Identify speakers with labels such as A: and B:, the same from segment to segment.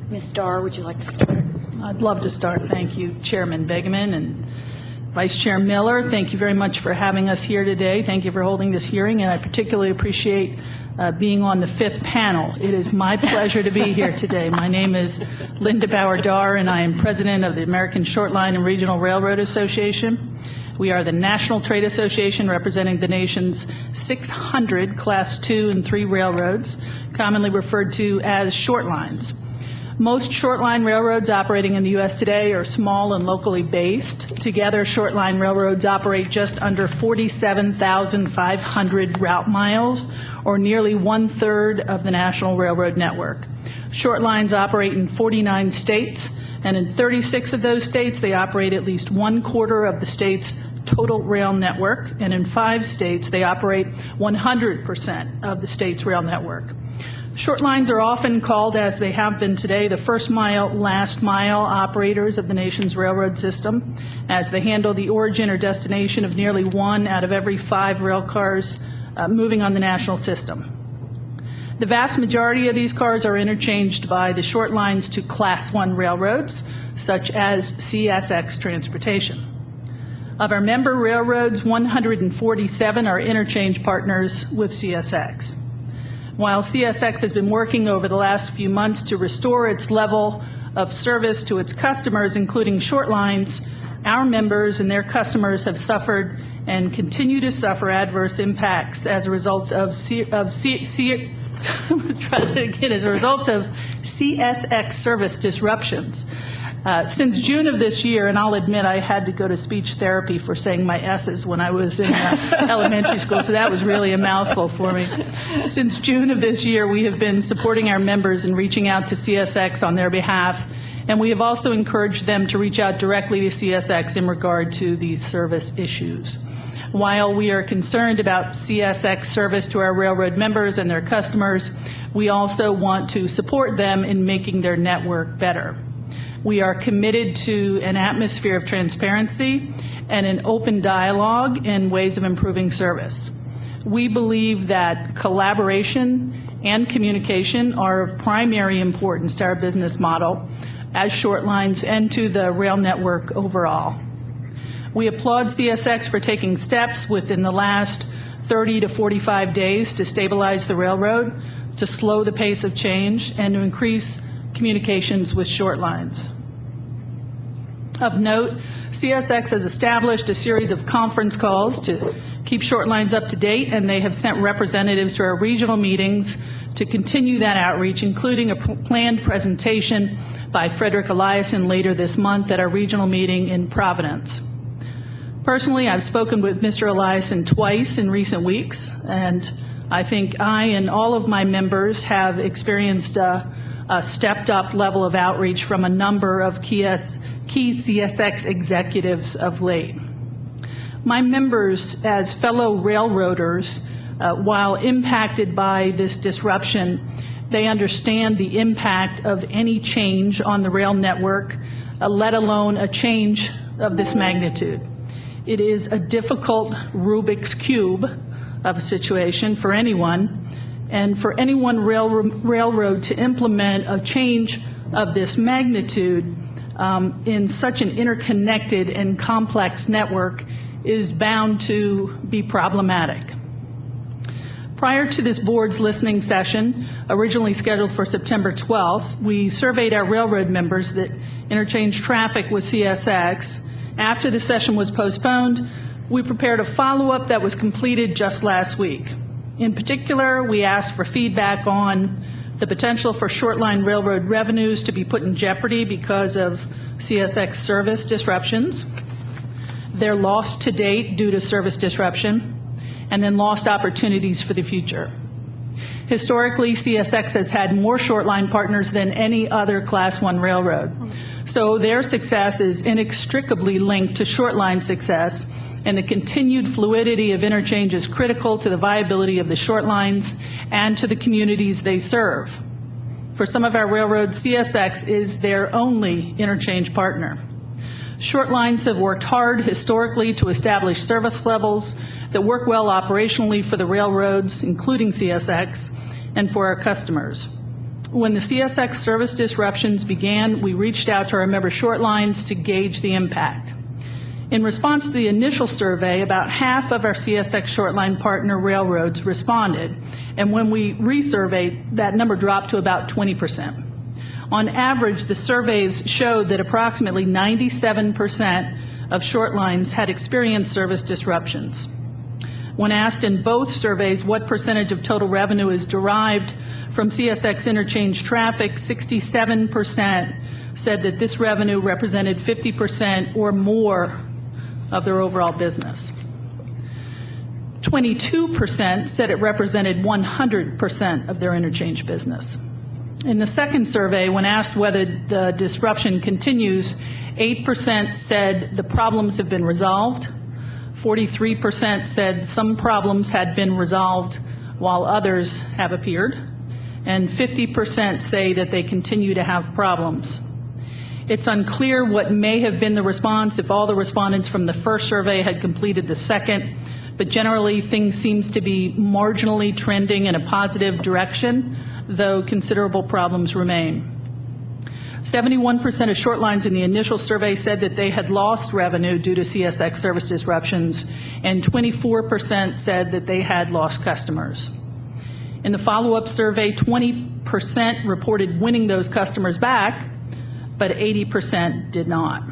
A: Ms. Darr, would you like to start?
B: I'd love to start. Thank you, Chairman Begeman and Vice Chair Miller. Thank you very much for having us here today. Thank you for holding this hearing, and I particularly appreciate being on the 5th panel. It is my pleasure to be here today. My name is Linda Darr, and I am President of the American Shortline and Regional Railroad Association. We are the national trade association representing the nation's 600 Class 2 and 3 railroads, commonly referred to as short lines. Most short-line railroads operating in the U.S. today are small and locally based. Together, short-line railroads operate just under 47,500 route miles, or nearly one-third of the national railroad network. Short lines operate in 49 states, and in 36 of those states, they operate at least 1/4 of the state's total rail network, and in 5 states, they operate 100% of the state's rail network. Short lines are often called, as they have been today, the first mile, last mile operators of the nation's railroad system, as they handle the origin or destination of nearly 1 out of every 5 rail cars moving on the national system. The vast majority of these cars are interchanged by the short lines to Class 1 railroads, such as CSX Transportation. Of our member railroads, 147 are interchange partners with CSX. While CSX has been working over the last few months to restore its level of service to its customers, including short lines, our members and their customers have suffered and continue to suffer adverse impacts as a result of CSX service disruptions. Since June of this year, and I'll admit I had to go to speech therapy for saying my S's when I was in elementary school, so that was really a mouthful for me. Since June of this year, we have been supporting our members and reaching out to CSX on their behalf, and we have also encouraged them to reach out directly to CSX in regard to these service issues. While we are concerned about CSX service to our railroad members and their customers, we also want to support them in making their network better. We are committed to an atmosphere of transparency and an open dialogue and ways of improving service. We believe that collaboration and communication are of primary importance to our business model as short lines and to the rail network overall. We applaud CSX for taking steps within the last 30 to 45 days to stabilize the railroad, to slow the pace of change, and to increase communications with short lines. Of note, CSX has established a series of conference calls to keep short lines up to date, and they have sent representatives to our regional meetings to continue that outreach, including a planned presentation by Frederick Eliason later this month at our regional meeting in Providence. Personally, I've spoken with Mr. Eliason twice in recent weeks, and I think I and all of my members have experienced a stepped up level of outreach from a number of key CSX executives of late. My members, as fellow railroaders, while impacted by this disruption, they understand the impact of any change on the rail network, let alone a change of this magnitude. It is a difficult Rubik's Cube of a situation for anyone, and for any one railroad to implement a change of this magnitude in such an interconnected and complex network is bound to be problematic. Prior to this board's listening session, originally scheduled for September 12th, we surveyed our railroad members that interchanged traffic with CSX. After the session was postponed, we prepared a follow-up that was completed just last week. In particular, we asked for feedback on the potential for short-line railroad revenues to be put in jeopardy because of CSX service disruptions, their loss to date due to service disruption, and then lost opportunities for the future. Historically, CSX has had more short-line partners than any other Class 1 railroad. So their success is inextricably linked to short-line success, and the continued fluidity of interchange is critical to the viability of the short lines and to the communities they serve. For some of our railroads, CSX is their only interchange partner. Short lines have worked hard historically to establish service levels that work well operationally for the railroads, including CSX, and for our customers. When the CSX service disruptions began, we reached out to our member short lines to gauge the impact. In response to the initial survey, about half of our CSX shortline partner railroads responded, and when we resurveyed, that number dropped to about 20%. On average, the surveys showed that approximately 97% of short lines had experienced service disruptions. When asked in both surveys what percentage of total revenue is derived from CSX interchange traffic, 67% said that this revenue represented 50% or more of their overall business. 22% said it represented 100% of their interchange business. In the second survey, when asked whether the disruption continues, 8% said the problems have been resolved, 43% said some problems had been resolved while others have appeared, and 50% say that they continue to have problems. It's unclear what may have been the response if all the respondents from the first survey had completed the second, but generally things seems to be marginally trending in a positive direction, though considerable problems remain. 71% of short lines in the initial survey said that they had lost revenue due to CSX service disruptions, and 24% said that they had lost customers. In the follow-up survey, 20% reported winning those customers back, but 80% did not.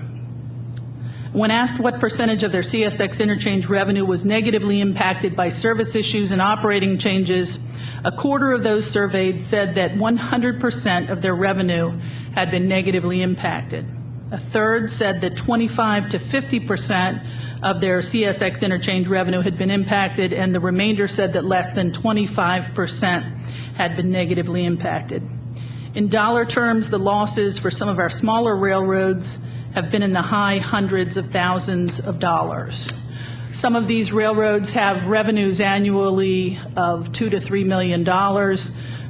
B: When asked what percentage of their CSX interchange revenue was negatively impacted by service issues and operating changes, a quarter of those surveyed said that 100% of their revenue had been negatively impacted. A third said that 25 to 50% of their CSX interchange revenue had been impacted, and the remainder said that less than 25% had been negatively impacted. In dollar terms, the losses for some of our smaller railroads have been in the high hundreds of thousands of dollars. Some of these railroads have revenues annually of $2 to $3 million,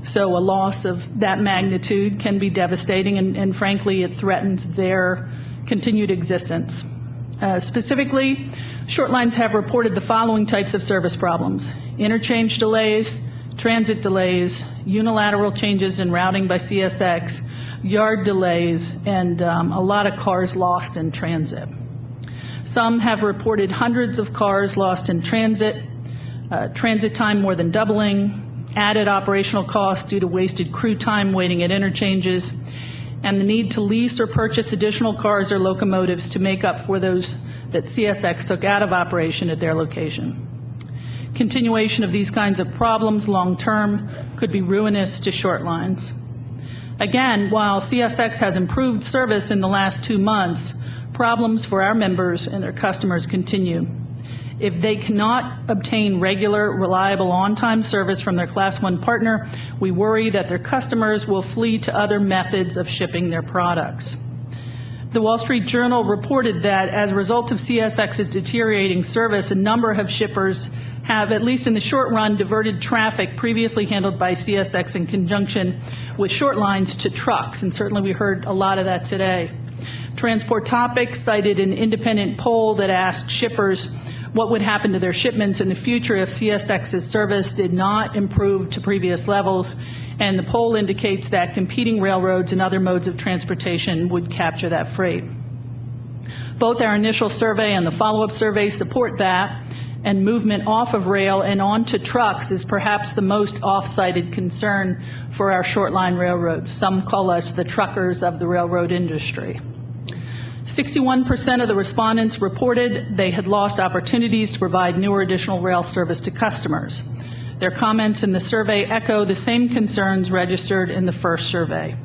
B: so a loss of that magnitude can be devastating, and frankly, it threatens their continued existence. Specifically, short lines have reported the following types of service problems: interchange delays, transit delays, unilateral changes in routing by CSX, yard delays, and a lot of cars lost in transit. Some have reported hundreds of cars lost in transit, transit time more than doubling, added operational costs due to wasted crew time waiting at interchanges, and the need to lease or purchase additional cars or locomotives to make up for those that CSX took out of operation at their location. Continuation of these kinds of problems long-term could be ruinous to short lines. Again, while CSX has improved service in the last 2 months, problems for our members and their customers continue. If they cannot obtain regular, reliable, on-time service from their Class 1 partner, we worry that their customers will flee to other methods of shipping their products. The Wall Street Journal reported that as a result of CSX's deteriorating service, a number of shippers have, at least in the short run, diverted traffic previously handled by CSX in conjunction with short lines to trucks, and certainly we heard a lot of that today. Transport Topics cited an independent poll that asked shippers what would happen to their shipments in the future if CSX's service did not improve to previous levels, and the poll indicates that competing railroads and other modes of transportation would capture that freight. Both our initial survey and the follow-up survey support that, and movement off of rail and onto trucks is perhaps the most off-cited concern for our short-line railroads. Some call us the truckers of the railroad industry. 61% of the respondents reported they had lost opportunities to provide new or additional rail service to customers. Their comments in the survey echo the same concerns registered in the first survey.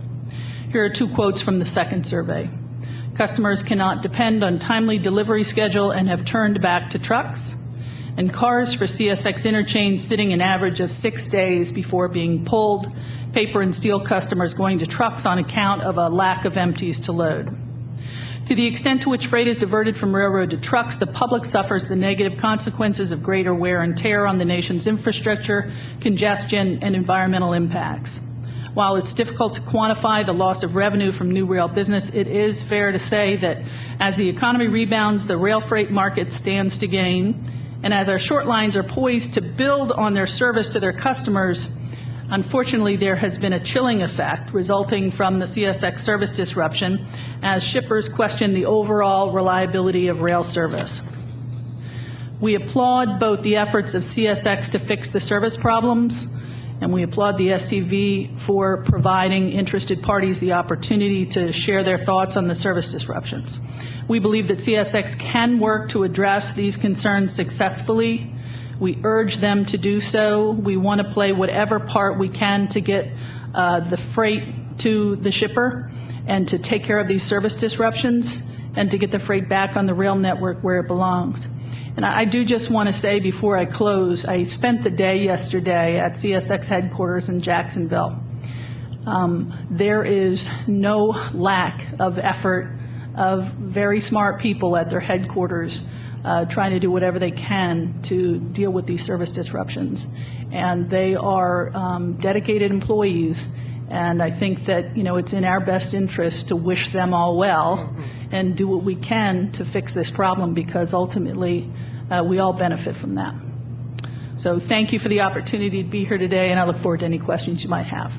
B: Here are 2 quotes from the second survey. Customers cannot depend on timely delivery schedule and have turned back to trucks. And cars for CSX interchange sitting an average of 6 days before being pulled. Paper and steel customers going to trucks on account of a lack of empties to load. To the extent to which freight is diverted from railroad to trucks, the public suffers the negative consequences of greater wear and tear on the nation's infrastructure, congestion, and environmental impacts. While it's difficult to quantify the loss of revenue from new rail business, it is fair to say that as the economy rebounds, the rail freight market stands to gain. And as our short lines are poised to build on their service to their customers, Unfortunately, there has been a chilling effect resulting from the CSX service disruption as shippers question the overall reliability of rail service. We applaud both the efforts of CSX to fix the service problems, and we applaud the STB for providing interested parties the opportunity to share their thoughts on the service disruptions. We believe that CSX can work to address these concerns successfully. We urge them to do so. We want to play whatever part we can to get the freight to the shipper and to take care of these service disruptions and to get the freight back on the rail network where it belongs. And I do just want to say before I close, I spent the day yesterday at CSX headquarters in Jacksonville. There is no lack of effort of very smart people at their headquarters trying to do whatever they can to deal with these service disruptions. And they are dedicated employees, and I think that, you know, it's in our best interest to wish them all well and do what we can to fix this problem, because ultimately we all benefit from that. So thank you for the opportunity to be here today, and I look forward to any questions you might have.